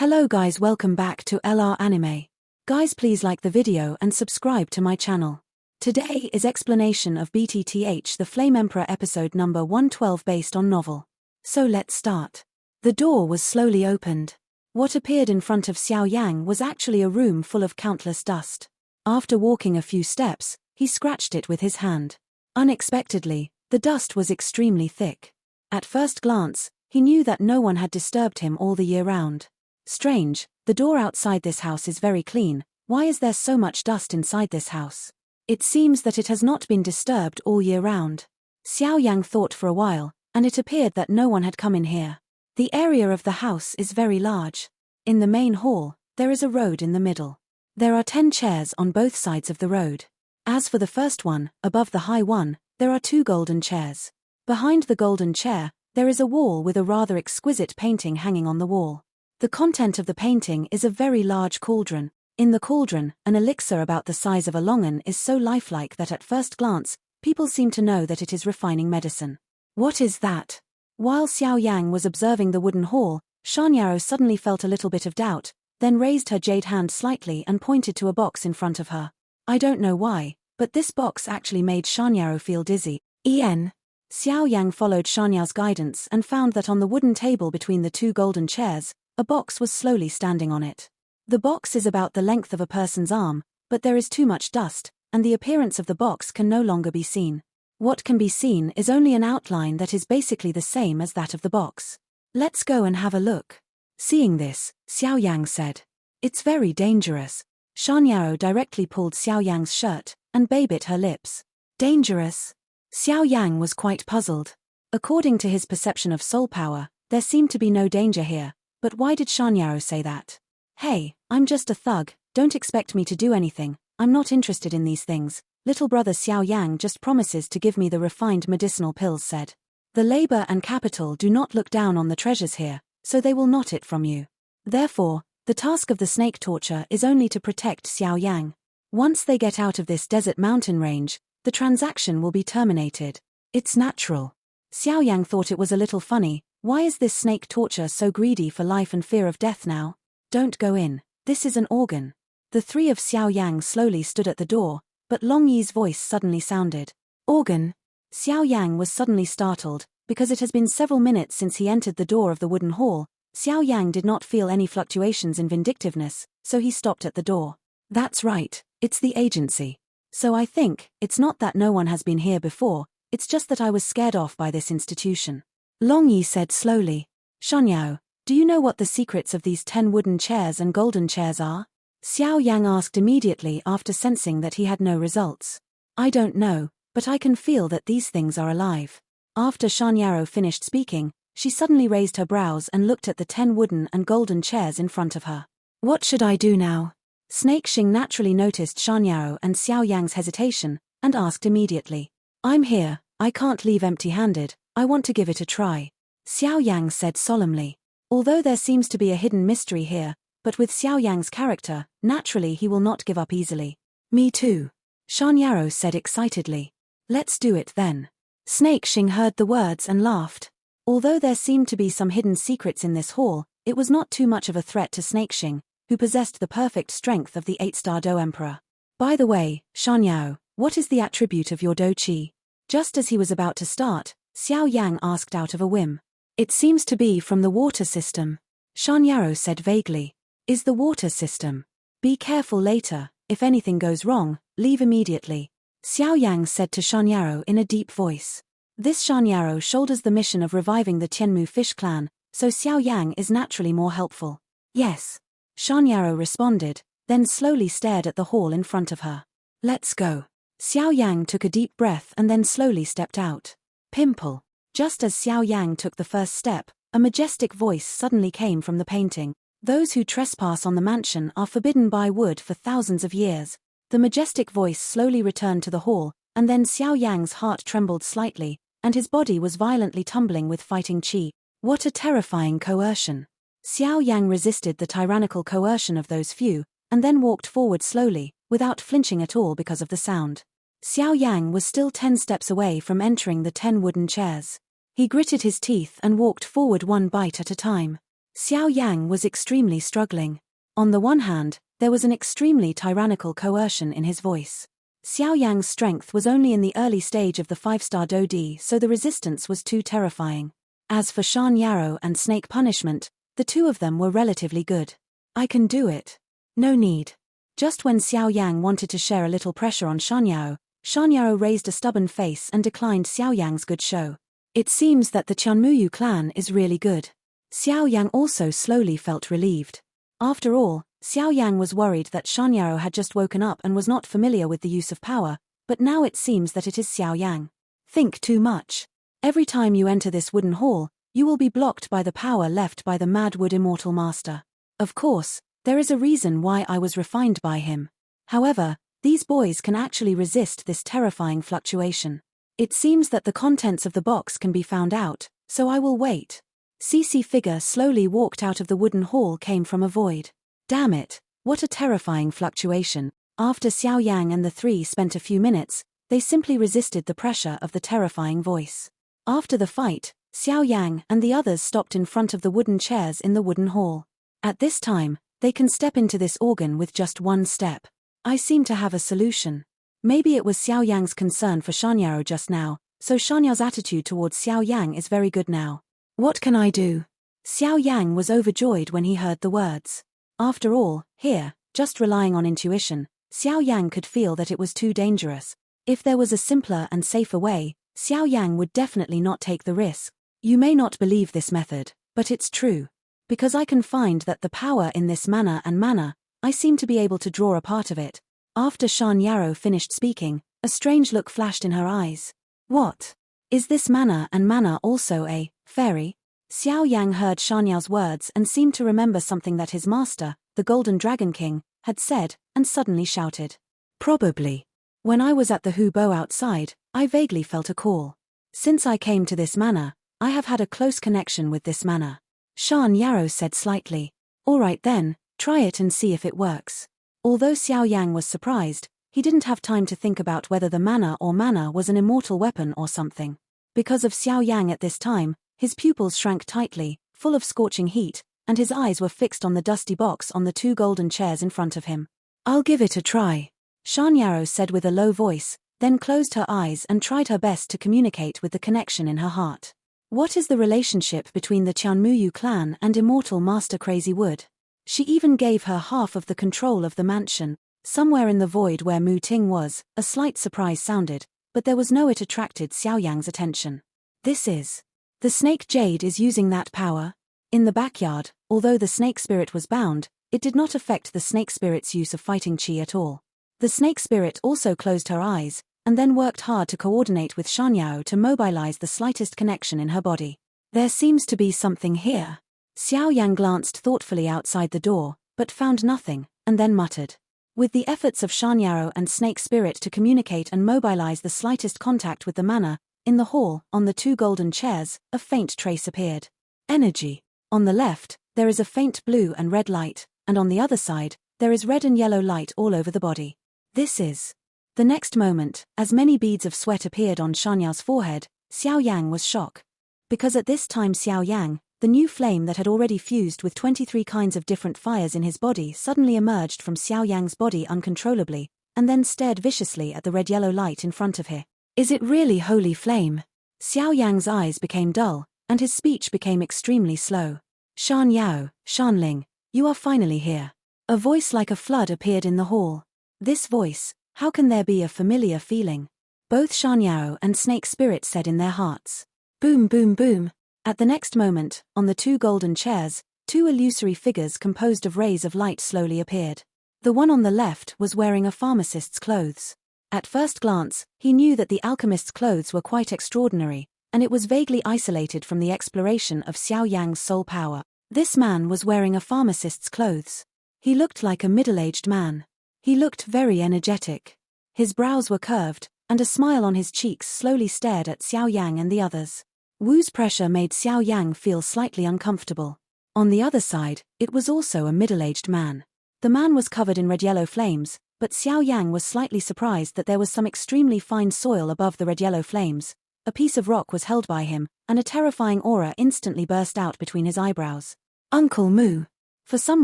Hello guys, welcome back to LR Anime. Guys, please like the video and subscribe to my channel. Today is explanation of BTTH the Flame Emperor episode number 112 based on novel. So let's start. The door was slowly opened. What appeared in front of Xiao Yan was actually a room full of countless dust. After walking a few steps, he scratched it with his hand. Unexpectedly, the dust was extremely thick. At first glance, he knew that no one had disturbed him all the year round. Strange, the door outside this house is very clean. Why is there so much dust inside this house? It seems that it has not been disturbed all year round. Xiao Yan thought for a while, and it appeared that no one had come in here. The area of the house is very large. In the main hall, there is a road in the middle. There are 10 chairs on both sides of the road. As for the first one, above the high one, there are 2 golden chairs. Behind the golden chair, there is a wall with a rather exquisite painting hanging on the wall. The content of the painting is a very large cauldron. In the cauldron, an elixir about the size of a longan is so lifelike that at first glance, people seem to know that it is refining medicine. What is that? While Xiao Yan was observing the wooden hall, Shanyao suddenly felt a little bit of doubt, then raised her jade hand slightly and pointed to a box in front of her. I don't know why, but this box actually made Shanyao feel dizzy. Xiao Yan followed Shanyao's guidance and found that on the wooden table between the 2 golden chairs, a box was slowly standing on it. The box is about the length of a person's arm, but there is too much dust, and the appearance of the box can no longer be seen. What can be seen is only an outline that is basically the same as that of the box. Let's go and have a look. Seeing this, Xiao Yang said, "It's very dangerous." Shanyao directly pulled Xiao Yang's shirt, and bit her lips. Dangerous? Xiao Yang was quite puzzled. According to his perception of soul power, there seemed to be no danger here. But why did Shanyao say that? Hey, I'm just a thug, don't expect me to do anything, I'm not interested in these things. Little brother Xiao Yang just promises to give me the refined medicinal pills said. The labor and capital do not look down on the treasures here, so they will not it from you. Therefore, the task of the snake torture is only to protect Xiao Yang. Once they get out of this desert mountain range, the transaction will be terminated. It's natural. Xiao Yang thought it was a little funny. Why is this snake torture so greedy for life and fear of death now? Don't go in, this is an organ. The 3 of Xiao Yang slowly stood at the door, but Long Yi's voice suddenly sounded. Organ? Xiao Yang was suddenly startled, because it has been several minutes since he entered the door of the wooden hall. Xiao Yang did not feel any fluctuations in vindictiveness, so he stopped at the door. That's right, it's the agency. So I think, it's not that no one has been here before, it's just that I was scared off by this institution. Long Yi said slowly. Shanyao, do you know what the secrets of these 10 wooden chairs and golden chairs are? Xiao Yang asked immediately after sensing that he had no results. I don't know, but I can feel that these things are alive. After Shanyao finished speaking, she suddenly raised her brows and looked at the 10 wooden and golden chairs in front of her. What should I do now? Snake Xing naturally noticed Shanyao and Xiao Yang's hesitation, and asked immediately. I'm here, I can't leave empty-handed. I want to give it a try. Xiao Yang said solemnly. Although there seems to be a hidden mystery here, but with Xiao Yang's character, naturally he will not give up easily. Me too. Shanyao said excitedly. Let's do it then. Snake Xing heard the words and laughed. Although there seemed to be some hidden secrets in this hall, it was not too much of a threat to Snake Xing, who possessed the perfect strength of the 8-star Do Emperor. By the way, Shanyao, what is the attribute of your Do Qi? Just as he was about to start, Xiao Yang asked out of a whim. It seems to be from the water system. Shanyao said vaguely. Is the water system? Be careful later, if anything goes wrong, leave immediately. Xiao Yang said to Shanyao in a deep voice. This Shanyao shoulders the mission of reviving the Tianmu fish clan, so Xiao Yang is naturally more helpful. Yes. Shanyao responded, then slowly stared at the hall in front of her. Let's go. Xiao Yang took a deep breath and then slowly stepped out. Pimple. Just as Xiao Yang took the first step, a majestic voice suddenly came from the painting. Those who trespass on the mansion are forbidden by wood for thousands of years. The majestic voice slowly returned to the hall, and then Xiao Yang's heart trembled slightly, and his body was violently tumbling with fighting qi. What a terrifying coercion. Xiao Yang resisted the tyrannical coercion of those few, and then walked forward slowly, without flinching at all because of the sound. Xiao Yang was still 10 steps away from entering the 10 wooden chairs. He gritted his teeth and walked forward one bite at a time. Xiao Yang was extremely struggling. On the one hand, there was an extremely tyrannical coercion in his voice. Xiao Yang's strength was only in the early stage of the 5-star Dodi, so the resistance was too terrifying. As for Shan Yarrow and Snake Punishment, the two of them were relatively good. I can do it. No need. Just when Xiao Yang wanted to share a little pressure on Shan Yarrow raised a stubborn face and declined Xiao Yang's good show. It seems that the Qianmuyu clan is really good. Xiao Yang also slowly felt relieved. After all, Xiao Yang was worried that Shan Yarrow had just woken up and was not familiar with the use of power, but now it seems that it is Xiao Yang. Think too much. Every time you enter this wooden hall, you will be blocked by the power left by the Mad Wood Immortal Master. Of course, there is a reason why I was refined by him. However, these boys can actually resist this terrifying fluctuation. It seems that the contents of the box can be found out, so I will wait. CC figure slowly walked out of the wooden hall came from a void. Damn it, what a terrifying fluctuation. After Xiao Yang and the three spent a few minutes, they simply resisted the pressure of the terrifying voice. After the fight, Xiao Yang and the others stopped in front of the wooden chairs in the wooden hall. At this time, they can step into this organ with just one step. I seem to have a solution. Maybe it was Xiao Yang's concern for Shan Yarrow just now, so Shan Yarrow's attitude towards Xiao Yang is very good now. What can I do? Xiao Yang was overjoyed when he heard the words. After all, here, just relying on intuition, Xiao Yang could feel that it was too dangerous. If there was a simpler and safer way, Xiao Yang would definitely not take the risk. You may not believe this method, but it's true. Because I can find that the power in this manor and manor, I seem to be able to draw a part of it. After Shan Yarrow finished speaking, a strange look flashed in her eyes. What? Is this manor and manor also a fairy? Xiao Yang heard Shan Yarrow's words and seemed to remember something that his master, the Golden Dragon King, had said, and suddenly shouted. Probably. When I was at the Hubo outside, I vaguely felt a call. Since I came to this manor, I have had a close connection with this manor. Shan Yarrow said slightly. All right then, try it and see if it works. Although Xiao Yang was surprised, he didn't have time to think about whether the manor was an immortal weapon or something. Because of Xiao Yang at this time, his pupils shrank tightly, full of scorching heat, and his eyes were fixed on the dusty box on the two golden chairs in front of him. I'll give it a try, Shan Yarrow said with a low voice, then closed her eyes and tried her best to communicate with the connection in her heart. What is the relationship between the Qianmuyu clan and Immortal Master Crazy Wood? She even gave her half of the control of the mansion. Somewhere in the void where Mu Ting was, a slight surprise sounded, but there was no it attracted Xiao Yang's attention. This is. The snake jade is using that power? In the backyard, although the snake spirit was bound, it did not affect the snake spirit's use of fighting chi at all. The snake spirit also closed her eyes, and then worked hard to coordinate with Shan Yarrow to mobilize the slightest connection in her body. There seems to be something here. Xiao Yang glanced thoughtfully outside the door, but found nothing, and then muttered. With the efforts of Shan Yarrow and Snake Spirit to communicate and mobilize the slightest contact with the manor, in the hall, on the two golden chairs, a faint trace appeared. Energy. On the left, there is a faint blue and red light, and on the other side, there is red and yellow light all over the body. This is. The next moment, as many beads of sweat appeared on Shan Yarrow's forehead, Xiao Yang was shocked. Because at this time Xiao Yang, the new flame that had already fused with 23 kinds of different fires in his body suddenly emerged from Xiao Yang's body uncontrollably, and then stared viciously at the red-yellow light in front of her. Is it really holy flame? Xiao Yang's eyes became dull, and his speech became extremely slow. Shan Yao, Shanling, you are finally here. A voice like a flood appeared in the hall. This voice, how can there be a familiar feeling? Both Shan Yao and Snake Spirit said in their hearts. Boom boom boom. At the next moment, on the two golden chairs, two illusory figures composed of rays of light slowly appeared. The one on the left was wearing a pharmacist's clothes. At first glance, he knew that the alchemist's clothes were quite extraordinary, and it was vaguely isolated from the exploration of Xiao Yang's soul power. This man was wearing a pharmacist's clothes. He looked like a middle-aged man. He looked very energetic. His brows were curved, and a smile on his cheeks slowly stared at Xiao Yang and the others. Wu's pressure made Xiao Yang feel slightly uncomfortable. On the other side, it was also a middle-aged man. The man was covered in red-yellow flames, but Xiao Yang was slightly surprised that there was some extremely fine soil above the red-yellow flames. A piece of rock was held by him, and a terrifying aura instantly burst out between his eyebrows. Uncle Mu. For some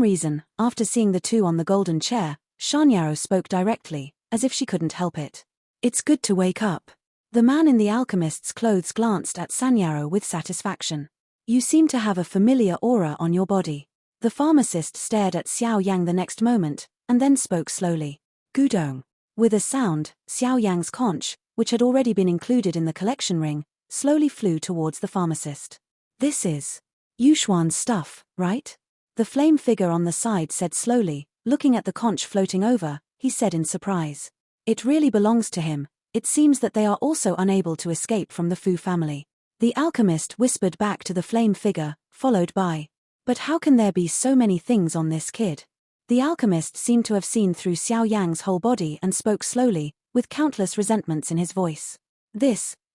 reason, after seeing the two on the golden chair, Shanyao spoke directly, as if she couldn't help it. It's good to wake up. The man in the alchemist's clothes glanced at Sanyao with satisfaction. You seem to have a familiar aura on your body. The pharmacist stared at Xiao Yang the next moment, and then spoke slowly. Gudong. With a sound, Xiao Yang's conch, which had already been included in the collection ring, slowly flew towards the pharmacist. This is Yuxuan's stuff, right? The flame figure on the side said slowly, looking at the conch floating over, he said in surprise. It really belongs to him. It seems that they are also unable to escape from the Fu family. The alchemist whispered back to the flame figure, followed by, but how can there be so many things on this kid? The alchemist seemed to have seen through Xiao Yang's whole body and spoke slowly, with countless resentments in his voice.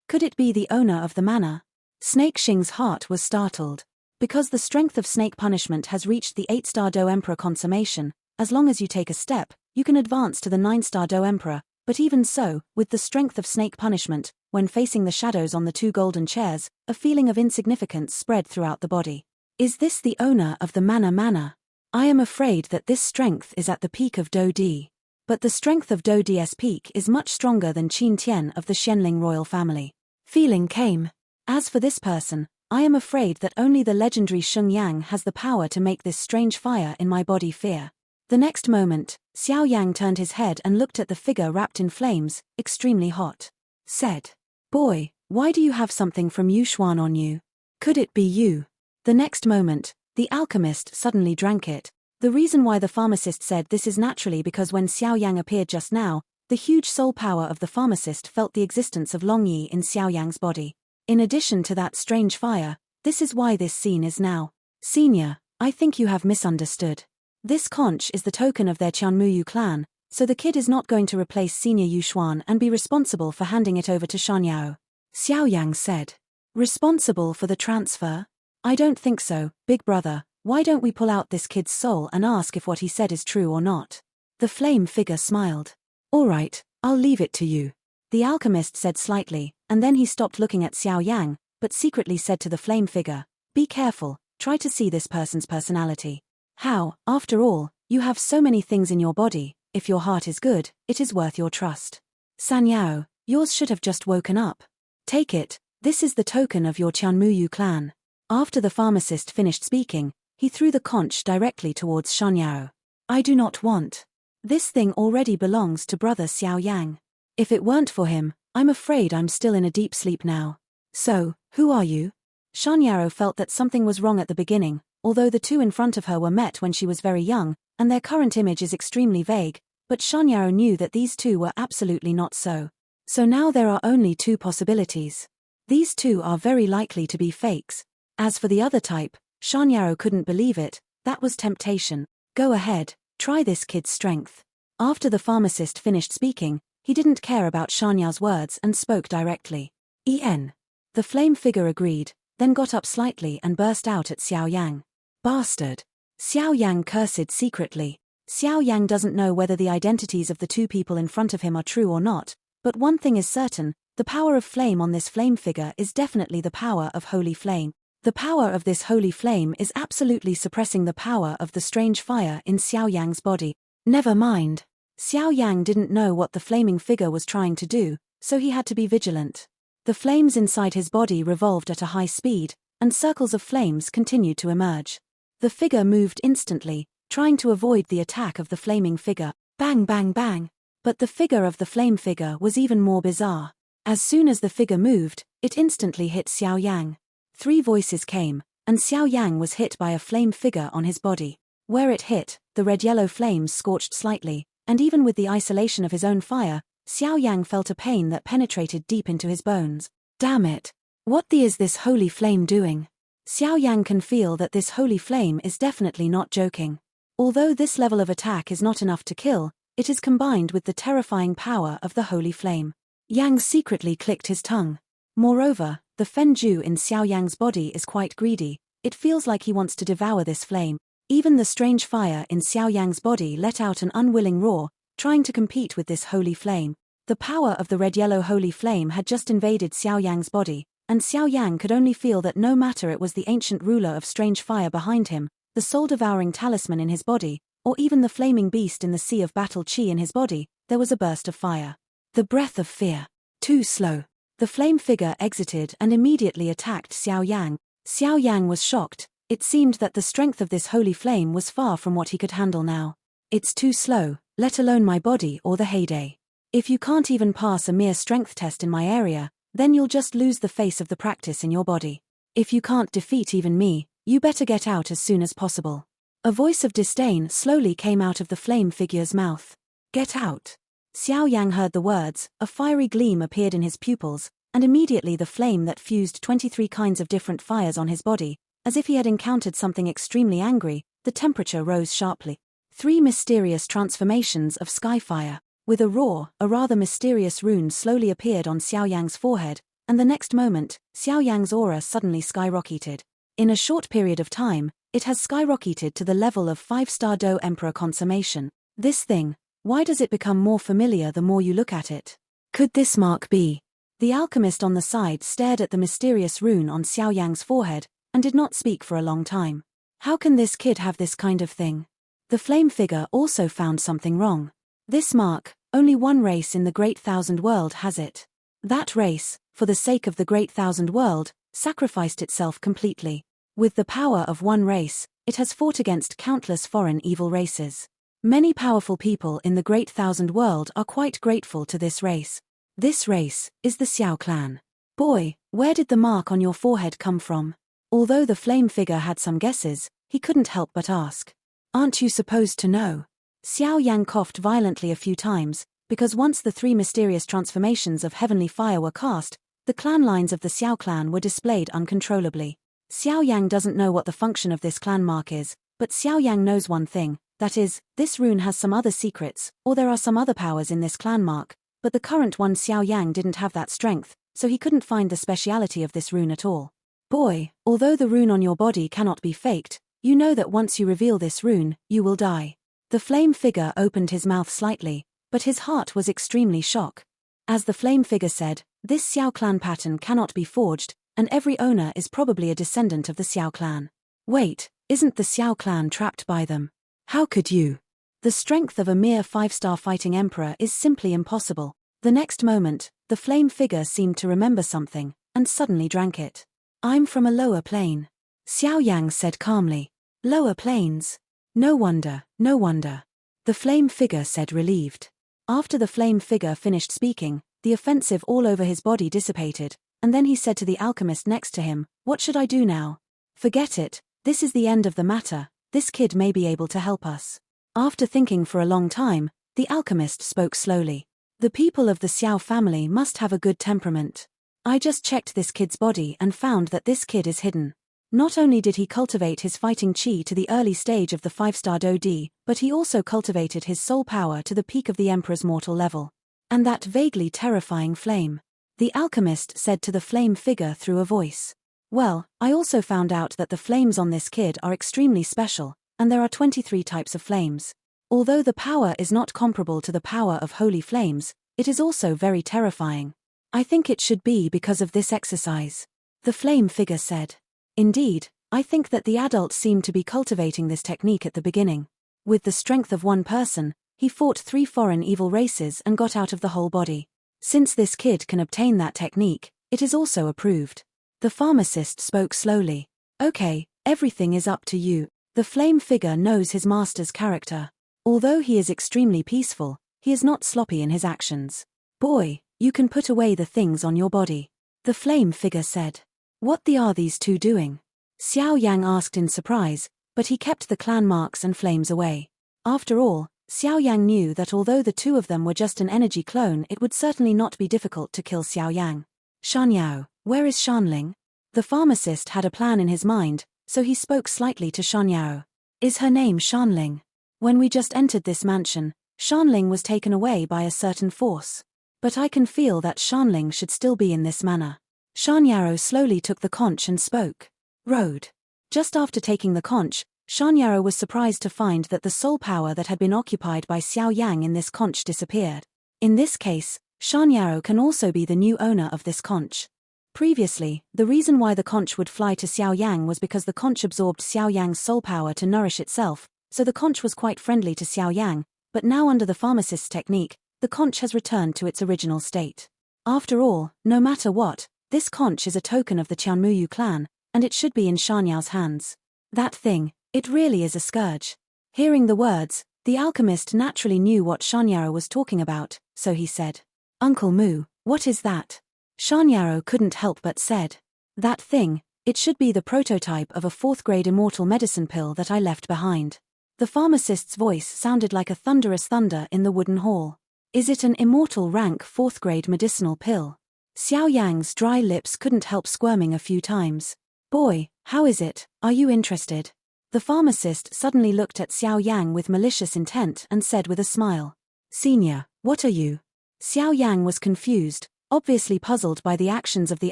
Could it be the owner of the manor? Snake Xing's heart was startled. Because the strength of snake punishment has reached the 8-star Do Emperor consummation, as long as you take a step, you can advance to the 9-star Do Emperor, but even so, with the strength of snake punishment, when facing the shadows on the two golden chairs, a feeling of insignificance spread throughout the body. Is this the owner of the manor? I am afraid that this strength is at the peak of Do Di. But the strength of Do Di's peak is much stronger than Qin Tian of the Xianling royal family. Feeling came. As for this person, I am afraid that only the legendary Sheng Yang has the power to make this strange fire in my body fear. The next moment, Xiao Yang turned his head and looked at the figure wrapped in flames, extremely hot. Said, "Boy, why do you have something from Yuxuan on you? Could it be you?" The next moment, the alchemist suddenly drank it. The reason why the pharmacist said this is naturally because when Xiao Yang appeared just now, the huge soul power of the pharmacist felt the existence of Longyi in Xiao Yang's body. In addition to that strange fire, this is why this scene is now. Senior, I think you have misunderstood. This conch is the token of their Qianmuyu clan, so the kid is not going to replace Senior Yuxuan and be responsible for handing it over to Shanyao. Xiao Yang said. Responsible for the transfer? I don't think so, big brother. Why don't we pull out this kid's soul and ask if what he said is true or not? The flame figure smiled. All right, I'll leave it to you. The alchemist said slightly, and then he stopped looking at Xiao Yang, but secretly said to the flame figure, be careful, try to see this person's personality. How, after all, you have so many things in your body, if your heart is good, it is worth your trust. Sanyao, yours should have just woken up. Take it, this is the token of your Qianmuyu clan. After the pharmacist finished speaking, he threw the conch directly towards Shanyao. I do not want. This thing already belongs to brother Xiao Yang. If it weren't for him, I'm afraid I'm still in a deep sleep now. So, who are you? Shanyao felt that something was wrong at the beginning, although the two in front of her were met when she was very young, and their current image is extremely vague, but Shanyao knew that these two were absolutely not so. So now there are only two possibilities. These two are very likely to be fakes. As for the other type, Shanyao couldn't believe it, that was temptation. Go ahead, try this kid's strength. After the pharmacist finished speaking, he didn't care about Shanyao's words and spoke directly. En. The flame figure agreed, then got up slightly and burst out at Xiao Yang. Bastard. Xiao Yang cursed secretly. Xiao Yang doesn't know whether the identities of the two people in front of him are true or not, but one thing is certain, the power of flame on this flame figure is definitely the power of holy flame. The power of this holy flame is absolutely suppressing the power of the strange fire in Xiao Yang's body. Never mind. Xiao Yang didn't know what the flaming figure was trying to do, so he had to be vigilant. The flames inside his body revolved at a high speed, and circles of flames continued to emerge. The figure moved instantly, trying to avoid the attack of the flaming figure. Bang bang bang. But the figure of the flame figure was even more bizarre. As soon as the figure moved, it instantly hit Xiao Yang. 3 voices came, and Xiao Yang was hit by a flame figure on his body. Where it hit, the red-yellow flames scorched slightly, and even with the isolation of his own fire, Xiao Yang felt a pain that penetrated deep into his bones. Damn it! What is this holy flame doing? Xiao Yang can feel that this holy flame is definitely not joking. Although this level of attack is not enough to kill, it is combined with the terrifying power of the holy flame. Yang secretly clicked his tongue. Moreover, the Fenju in Xiao Yang's body is quite greedy, it feels like he wants to devour this flame. Even the strange fire in Xiao Yang's body let out an unwilling roar, trying to compete with this holy flame. The power of the red-yellow holy flame had just invaded Xiao Yang's body, and Xiao Yang could only feel that no matter it was the ancient ruler of strange fire behind him, the soul-devouring talisman in his body, or even the flaming beast in the sea of battle chi in his body, there was a burst of fire. The breath of fear. Too slow. The flame figure exited and immediately attacked Xiao Yang. Xiao Yang was shocked. It seemed that the strength of this holy flame was far from what he could handle now. It's too slow, let alone my body or the heyday. If you can't even pass a mere strength test in my area, then you'll just lose the face of the practice in your body. If you can't defeat even me, you better get out as soon as possible. A voice of disdain slowly came out of the flame figure's mouth. Get out. Xiao Yang heard the words, a fiery gleam appeared in his pupils, and immediately the flame that fused 23 kinds of different fires on his body, as if he had encountered something extremely angry, the temperature rose sharply. 3 mysterious transformations of skyfire. With a roar, a rather mysterious rune slowly appeared on Xiao Yang's forehead, and the next moment, Xiao Yang's aura suddenly skyrocketed. In a short period of time, it has skyrocketed to the level of 5-star Do Emperor consummation. This thing, why does it become more familiar the more you look at it? Could this mark be? The alchemist on the side stared at the mysterious rune on Xiao Yang's forehead, and did not speak for a long time. How can this kid have this kind of thing? The flame figure also found something wrong. This mark, only one race in the Great Thousand World has it. That race, for the sake of the Great Thousand World, sacrificed itself completely. With the power of one race, it has fought against countless foreign evil races. Many powerful people in the Great Thousand World are quite grateful to this race. This race is the Xiao clan. Boy, where did the mark on your forehead come from? Although the flame figure had some guesses, he couldn't help but ask. Aren't you supposed to know? Xiao Yang coughed violently a few times, because once the 3 mysterious transformations of heavenly fire were cast, the clan lines of the Xiao clan were displayed uncontrollably. Xiao Yang doesn't know what the function of this clan mark is, but Xiao Yang knows one thing, that is, this rune has some other secrets, or there are some other powers in this clan mark, but the current one Xiao Yang didn't have that strength, so he couldn't find the speciality of this rune at all. Boy, although the rune on your body cannot be faked, you know that once you reveal this rune, you will die. The flame figure opened his mouth slightly, but his heart was extremely shocked. As the flame figure said, this Xiao clan pattern cannot be forged, and every owner is probably a descendant of the Xiao clan. Wait, isn't the Xiao clan trapped by them? How could you? The strength of a mere 5-star fighting emperor is simply impossible. The next moment, the flame figure seemed to remember something, and suddenly drank it. I'm from a lower plane. Xiao Yang said calmly. Lower planes? No wonder, no wonder. The flame figure said relieved. After the flame figure finished speaking, the offensive all over his body dissipated, and then he said to the alchemist next to him, what should I do now? Forget it, this is the end of the matter, this kid may be able to help us. After thinking for a long time, the alchemist spoke slowly. The people of the Xiao family must have a good temperament. I just checked this kid's body and found that this kid is hidden. Not only did he cultivate his fighting chi to the early stage of the 5-star Do Di, but he also cultivated his soul power to the peak of the Emperor's mortal level. And that vaguely terrifying flame. The alchemist said to the flame figure through a voice. Well, I also found out that the flames on this kid are extremely special, and there are 23 types of flames. Although the power is not comparable to the power of holy flames, it is also very terrifying. I think it should be because of this exercise. The flame figure said. Indeed, I think that the adult seemed to be cultivating this technique at the beginning. With the strength of one person, he fought 3 foreign evil races and got out of the whole body. Since this kid can obtain that technique, it is also approved. The pharmacist spoke slowly. Okay, everything is up to you. The flame figure knows his master's character. Although he is extremely peaceful, he is not sloppy in his actions. Boy, you can put away the things on your body. The flame figure said. What are these two doing? Xiao Yang asked in surprise, but he kept the clan marks and flames away. After all, Xiao Yang knew that although the two of them were just an energy clone, it would certainly not be difficult to kill Xiao Yang. Shanyao, where is Shanling? The pharmacist had a plan in his mind, so he spoke slightly to Shanyao. Is her name Shanling? When we just entered this mansion, Shanling was taken away by a certain force. But I can feel that Shanling should still be in this manor. Shanyao slowly took the conch and spoke. Road. Just after taking the conch, Shanyao was surprised to find that the soul power that had been occupied by Xiao Yang in this conch disappeared. In this case, Shanyao can also be the new owner of this conch. Previously, the reason why the conch would fly to Xiao Yang was because the conch absorbed Xiao Yang's soul power to nourish itself, so the conch was quite friendly to Xiao Yang, but now under the pharmacist's technique, the conch has returned to its original state. After all, no matter what, this conch is a token of the Qianmuyu clan, and it should be in Shanyao's hands. That thing, it really is a scourge. Hearing the words, the alchemist naturally knew what Shanyao was talking about, so he said, "Uncle Mu, what is that?" Shanyao couldn't help but said, "That thing, it should be the prototype of a 4th-grade immortal medicine pill that I left behind." The pharmacist's voice sounded like a thunderous thunder in the wooden hall. "Is it an immortal rank 4th-grade medicinal pill?" Xiao Yang's dry lips couldn't help squirming a few times. "Boy, how is it? Are you interested?" The pharmacist suddenly looked at Xiao Yang with malicious intent and said with a smile, "Senior, what are you?" Xiao Yang was confused, obviously puzzled by the actions of the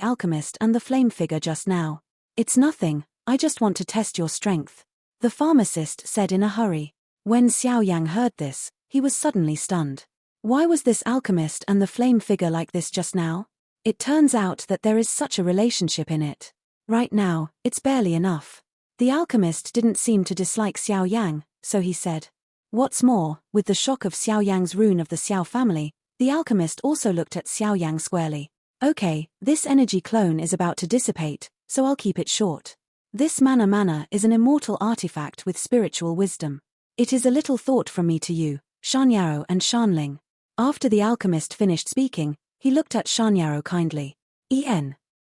alchemist and the flame figure just now. "It's nothing, I just want to test your strength," the pharmacist said in a hurry. When Xiao Yang heard this, he was suddenly stunned. Why was this alchemist and the flame figure like this just now? It turns out that there is such a relationship in it. Right now, it's barely enough. The alchemist didn't seem to dislike Xiao Yang, so he said. What's more, with the shock of Xiao Yang's rune of the Xiao family, the alchemist also looked at Xiao Yang squarely. "Okay, this energy clone is about to dissipate, so I'll keep it short. This manor is an immortal artifact with spiritual wisdom. It is a little thought from me to you, Shanyao and Shanling." After the alchemist finished speaking, he looked at Shanyao kindly.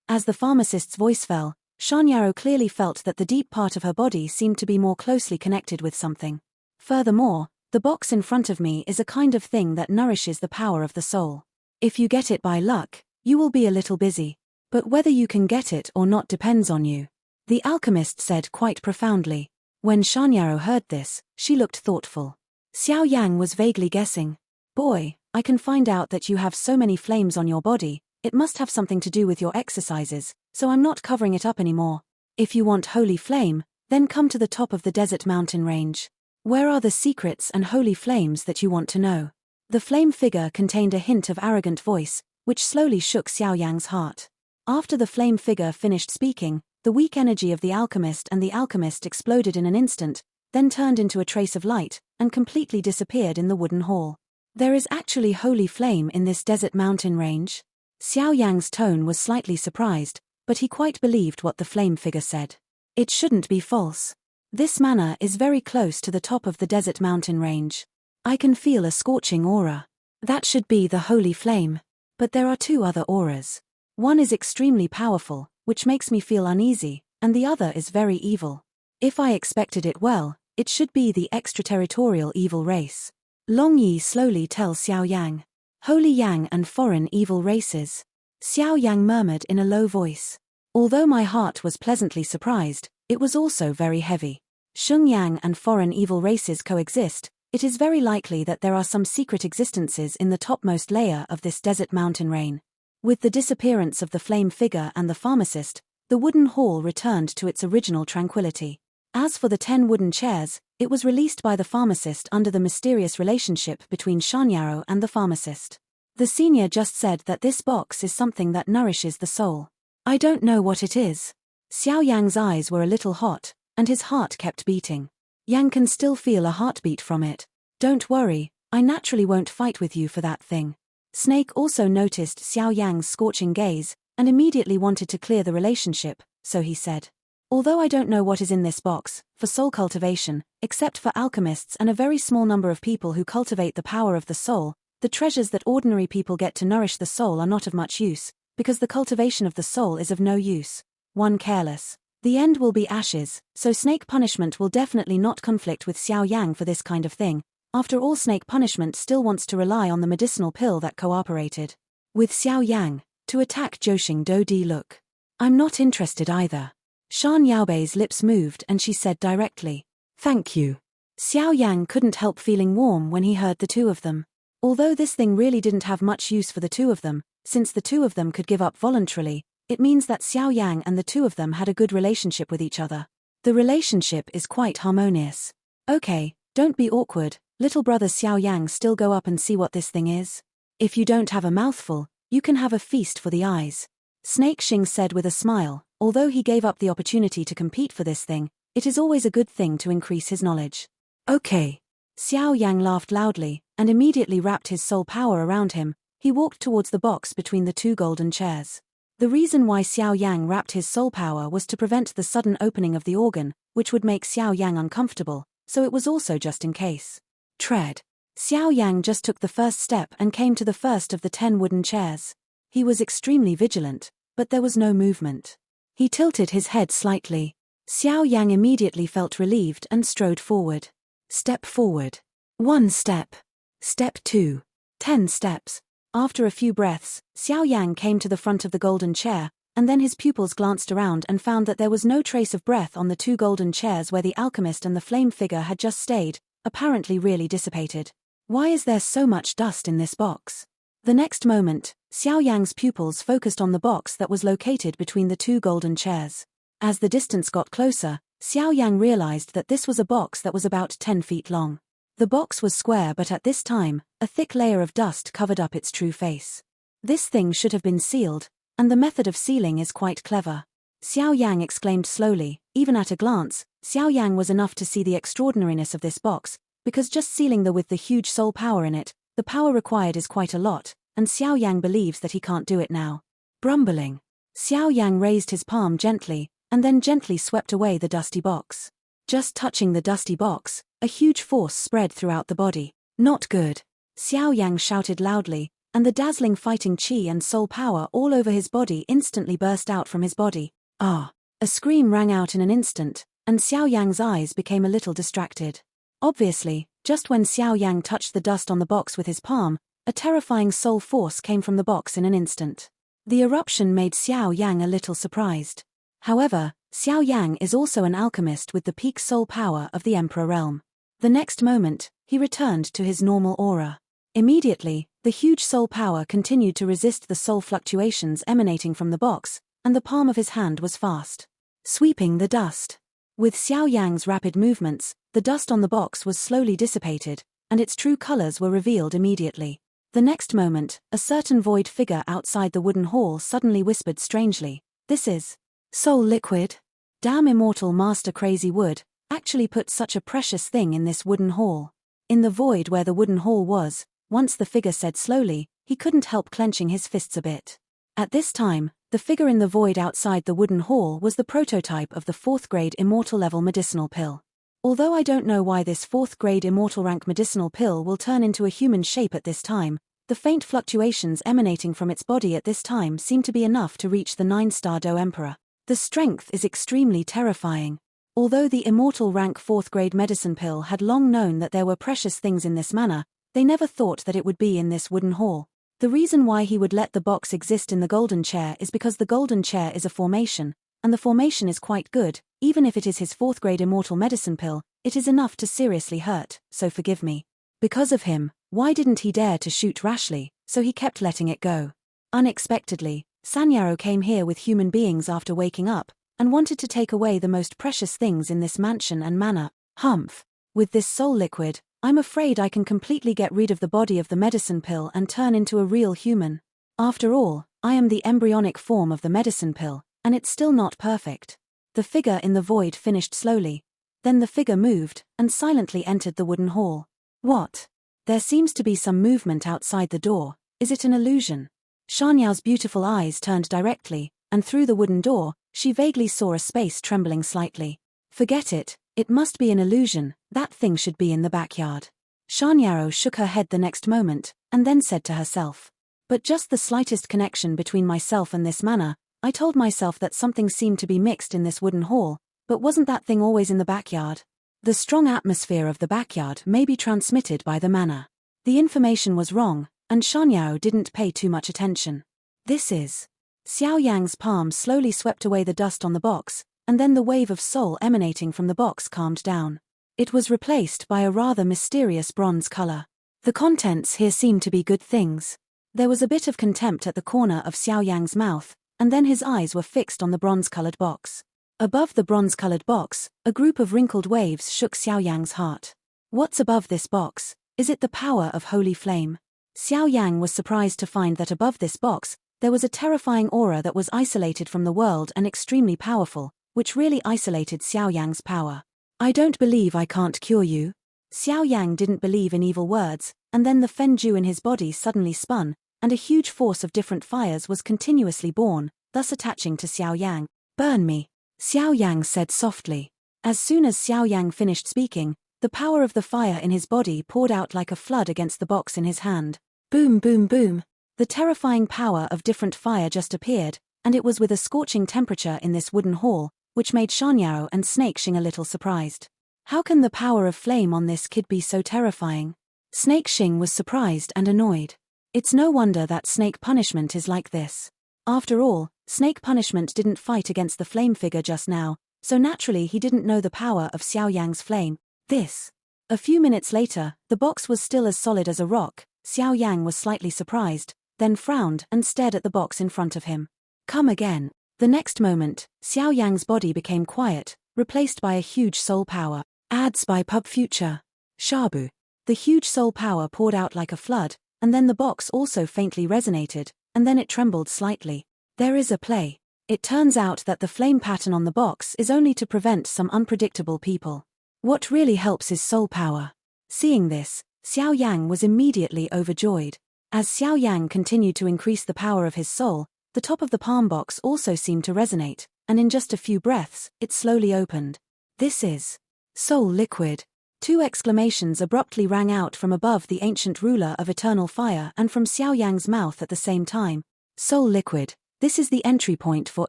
As the pharmacist's voice fell, Shanyao clearly felt that the deep part of her body seemed to be more closely connected with something. "Furthermore, the box in front of me is a kind of thing that nourishes the power of the soul. If you get it by luck, you will be a little busy. But whether you can get it or not depends on you," the alchemist said quite profoundly. When Shanyao heard this, she looked thoughtful. Xiao Yang was vaguely guessing. "Boy, I can find out that you have so many flames on your body, it must have something to do with your exercises, so I'm not covering it up anymore. If you want holy flame, then come to the top of the desert mountain range. Where are the secrets and holy flames that you want to know?" The flame figure contained a hint of arrogant voice, which slowly shook Xiao Yang's heart. After the flame figure finished speaking, the weak energy of the alchemist exploded in an instant, then turned into a trace of light, and completely disappeared in the wooden hall. "There is actually holy flame in this desert mountain range?" Xiao Yang's tone was slightly surprised, but he quite believed what the flame figure said. It shouldn't be false. This manor is very close to the top of the desert mountain range. I can feel a scorching aura. That should be the holy flame. But there are two other auras. One is extremely powerful, which makes me feel uneasy, and the other is very evil. If I expected it well, it should be the extraterritorial evil race. Long Yi slowly tells Xiao Yang. "Holy Yang and foreign evil races," Xiao Yang murmured in a low voice. Although my heart was pleasantly surprised, it was also very heavy. Sheng Yang and foreign evil races coexist. It is very likely that there are some secret existences in the topmost layer of this desert mountain range. With the disappearance of the flame figure and the pharmacist, the wooden hall returned to its original tranquility. As for the 10 wooden chairs, it was released by the pharmacist under the mysterious relationship between Shanyao and the pharmacist. The senior just said that this box is something that nourishes the soul. I don't know what it is. Xiao Yang's eyes were a little hot, and his heart kept beating. Yang can still feel a heartbeat from it. "Don't worry, I naturally won't fight with you for that thing." Snake also noticed Xiao Yang's scorching gaze, and immediately wanted to clear the relationship, so he said. "Although I don't know what is in this box, for soul cultivation, except for alchemists and a very small number of people who cultivate the power of the soul, the treasures that ordinary people get to nourish the soul are not of much use, because the cultivation of the soul is of no use. One careless. The end will be ashes, so snake punishment will definitely not conflict with Xiao Yang for this kind of thing. After all, snake punishment still wants to rely on the medicinal pill that cooperated with Xiao Yang to attack Joshing Do Di. Look. I'm not interested either." Shan Yaobei's lips moved and she said directly, "Thank you." Xiao Yang couldn't help feeling warm when he heard the two of them. Although this thing really didn't have much use for the two of them, since the two of them could give up voluntarily, it means that Xiao Yang and the two of them had a good relationship with each other. The relationship is quite harmonious. "Okay, don't be awkward, little brother Xiao Yang, still go up and see what this thing is. If you don't have a mouthful, you can have a feast for the eyes." Snake Xing said with a smile. Although he gave up the opportunity to compete for this thing, it is always a good thing to increase his knowledge. Okay. Xiao Yang laughed loudly, and immediately wrapped his soul power around him. He walked towards the box between the two golden chairs. The reason why Xiao Yang wrapped his soul power was to prevent the sudden opening of the organ, which would make Xiao Yang uncomfortable, so it was also just in case. Tread. Xiao Yang just took the first step and came to the first of the 10 wooden chairs. He was extremely vigilant, but there was no movement. He tilted his head slightly. Xiao Yang immediately felt relieved and strode forward. Step forward. 1 step. Step 2. 10 steps. After a few breaths, Xiao Yang came to the front of the golden chair, and then his pupils glanced around and found that there was no trace of breath on the 2 golden chairs where the alchemist and the flame figure had just stayed, apparently really dissipated. Why is there so much dust in this box? The next moment, Xiao Yang's pupils focused on the box that was located between the 2 golden chairs. As the distance got closer, Xiao Yang realized that this was a box that was about 10 feet long. The box was square, but at this time, a thick layer of dust covered up its true face. This thing should have been sealed, and the method of sealing is quite clever. Xiao Yang exclaimed slowly. Even at a glance, Xiao Yang was enough to see the extraordinariness of this box, because just sealing with the huge soul power in it, the power required is quite a lot, and Xiao Yang believes that he can't do it now. Grumbling. Xiao Yang raised his palm gently, and then gently swept away the dusty box. Just touching the dusty box, a huge force spread throughout the body. Not good. Xiao Yang shouted loudly, and the dazzling fighting chi and soul power all over his body instantly burst out from his body. Ah! A scream rang out in an instant, and Xiao Yang's eyes became a little distracted. Obviously, just when Xiao Yang touched the dust on the box with his palm, a terrifying soul force came from the box in an instant. The eruption made Xiao Yang a little surprised. However, Xiao Yang is also an alchemist with the peak soul power of the Emperor realm. The next moment, he returned to his normal aura. Immediately, the huge soul power continued to resist the soul fluctuations emanating from the box, and the palm of his hand was fast sweeping the dust. With Xiao Yang's rapid movements, the dust on the box was slowly dissipated, and its true colors were revealed immediately. The next moment, a certain void figure outside the wooden hall suddenly whispered strangely, "This is soul liquid? Damn, immortal master Crazy Wood actually put such a precious thing in this wooden hall." In the void where the wooden hall was, once the figure said slowly, he couldn't help clenching his fists a bit. At this time, the figure in the void outside the wooden hall was the prototype of the 4th grade immortal level medicinal pill. Although I don't know why this 4th grade immortal rank medicinal pill will turn into a human shape at this time, the faint fluctuations emanating from its body at this time seem to be enough to reach the 9-star Do Emperor. The strength is extremely terrifying. Although the immortal rank 4th grade medicine pill had long known that there were precious things in this manor, they never thought that it would be in this wooden hall. The reason why he would let the box exist in the golden chair is because the golden chair is a formation, and the formation is quite good. Even if it is his 4th grade immortal medicine pill, it is enough to seriously hurt, so forgive me. Because of him, why didn't he dare to shoot rashly, so he kept letting it go. Unexpectedly, Sanyaro came here with human beings after waking up, and wanted to take away the most precious things in this mansion and manor. Humph. With this soul liquid, I'm afraid I can completely get rid of the body of the medicine pill and turn into a real human. After all, I am the embryonic form of the medicine pill, and it's still not perfect. The figure in the void finished slowly. Then the figure moved, and silently entered the wooden hall. What? There seems to be some movement outside the door. Is it an illusion? Shanyao's beautiful eyes turned directly, and through the wooden door, she vaguely saw a space trembling slightly. Forget it. It must be an illusion. That thing should be in the backyard. Shanyao shook her head the next moment, and then said to herself, "But just the slightest connection between myself and this manor. I told myself that something seemed to be mixed in this wooden hall, but wasn't that thing always in the backyard? The strong atmosphere of the backyard may be transmitted by the manor." The information was wrong, and Shanyao didn't pay too much attention. This is... Xiao Yang's palm slowly swept away the dust on the box, and then the wave of soul emanating from the box calmed down. It was replaced by a rather mysterious bronze color. The contents here seemed to be good things. There was a bit of contempt at the corner of Xiao Yang's mouth, and then his eyes were fixed on the bronze-colored box. Above the bronze-colored box, a group of wrinkled waves shook Xiao Yang's heart. What's above this box? Is it the power of holy flame? Xiao Yang was surprised to find that above this box, There was a terrifying aura that was isolated from the world and extremely powerful, which really isolated Xiao Yang's power. I don't believe I can't cure you. Xiao Yang didn't believe in evil words, and then the Fenju in his body suddenly spun, and a huge force of different fires was continuously born, thus attaching to Xiao Yang. Burn me, Xiao Yang said softly. As soon as Xiao Yang finished speaking, the power of the fire in his body poured out like a flood against the box in his hand. Boom, boom, boom. The terrifying power of different fire just appeared, and it was with a scorching temperature in this wooden hall, which made Shangyao and Snake Xing a little surprised. How can the power of flame on this kid be so terrifying? Snake Xing was surprised and annoyed. It's no wonder that snake punishment is like this. After all, snake punishment didn't fight against the flame figure just now, so naturally he didn't know the power of Xiao Yang's flame. A few minutes later, the box was still as solid as a rock. Xiao Yang was slightly surprised, then frowned and stared at the box in front of him. Come again. The next moment, Xiao Yang's body became quiet, replaced by a huge soul power. Ads by Pub Future. Shabu. The huge soul power poured out like a flood, and then the box also faintly resonated, and then it trembled slightly. There is a play. It turns out that the flame pattern on the box is only to prevent some unpredictable people. What really helps is soul power. Seeing this, Xiao Yang was immediately overjoyed. As Xiao Yang continued to increase the power of his soul, the top of the palm box also seemed to resonate, and in just a few breaths, it slowly opened. This is soul liquid. 2 exclamations abruptly rang out from above the ancient ruler of eternal fire and from Xiao Yang's mouth at the same time. Soul liquid. This is the entry point for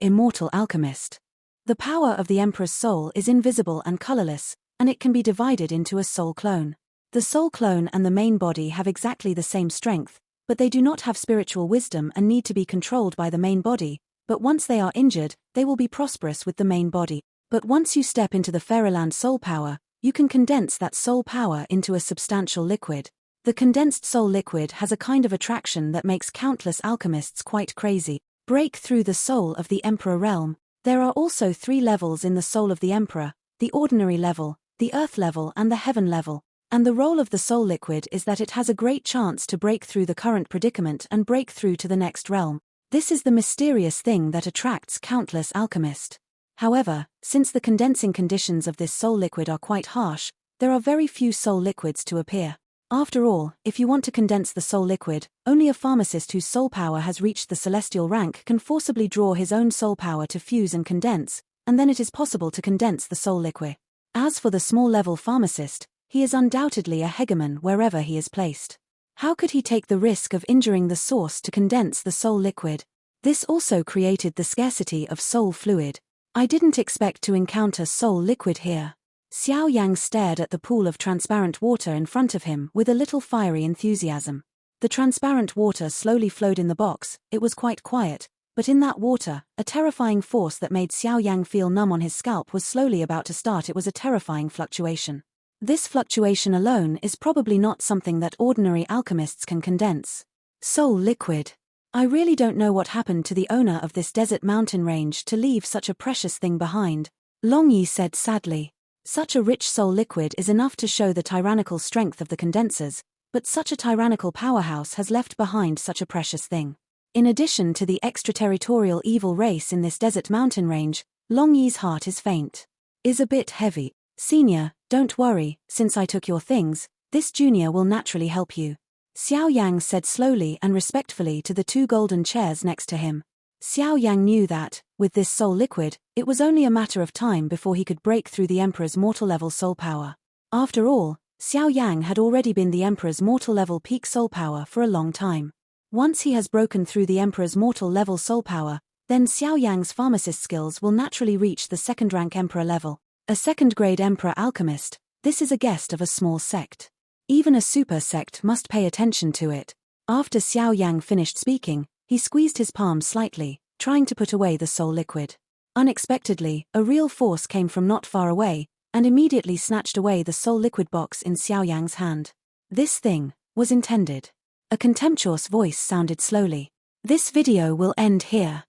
immortal alchemist. The power of the Emperor's soul is invisible and colorless, and it can be divided into a soul clone. The soul clone and the main body have exactly the same strength, but they do not have spiritual wisdom and need to be controlled by the main body, but once they are injured, they will be prosperous with the main body. But once you step into the Fairyland soul power, you can condense that soul power into a substantial liquid. The condensed soul liquid has a kind of attraction that makes countless alchemists quite crazy. Break through the soul of the Emperor realm. There are also 3 levels in the soul of the Emperor: the ordinary level, the earth level and the heaven level. And the role of the soul liquid is that it has a great chance to break through the current predicament and break through to the next realm. This is the mysterious thing that attracts countless alchemists. However, since the condensing conditions of this soul liquid are quite harsh, there are very few soul liquids to appear. After all, if you want to condense the soul liquid, only a pharmacist whose soul power has reached the celestial rank can forcibly draw his own soul power to fuse and condense, and then it is possible to condense the soul liquid. As for the small-level pharmacist, he is undoubtedly a hegemon wherever he is placed. How could he take the risk of injuring the source to condense the soul liquid? This also created the scarcity of soul fluid. I didn't expect to encounter soul liquid here. Xiao Yang stared at the pool of transparent water in front of him with a little fiery enthusiasm. The transparent water slowly flowed in the box. It was quite quiet, but in that water, a terrifying force that made Xiao Yang feel numb on his scalp was slowly about to start. It was a terrifying fluctuation. This fluctuation alone is probably not something that ordinary alchemists can condense. Soul liquid. I really don't know what happened to the owner of this desert mountain range to leave such a precious thing behind, Long Yi said sadly. Such a rich soul liquid is enough to show the tyrannical strength of the condensers, but such a tyrannical powerhouse has left behind such a precious thing. In addition to the extraterritorial evil race in this desert mountain range, Long Yi's heart is faint. Is a bit heavy. Senior, don't worry, since I took your things, this junior will naturally help you. Xiao Yang said slowly and respectfully to the 2 golden chairs next to him. Xiao Yang knew that, with this soul liquid, it was only a matter of time before he could break through the Emperor's mortal-level soul power. After all, Xiao Yang had already been the Emperor's mortal-level peak soul power for a long time. Once he has broken through the Emperor's mortal-level soul power, then Xiao Yang's pharmacist skills will naturally reach the 2nd-rank Emperor level. A 2nd-grade Emperor alchemist, this is a guest of a small sect. Even a super sect must pay attention to it. After Xiao Yang finished speaking, he squeezed his palm slightly, trying to put away the soul liquid. Unexpectedly, a real force came from not far away, and immediately snatched away the soul liquid box in Xiao Yang's hand. This thing was intended. A contemptuous voice sounded slowly. This video will end here.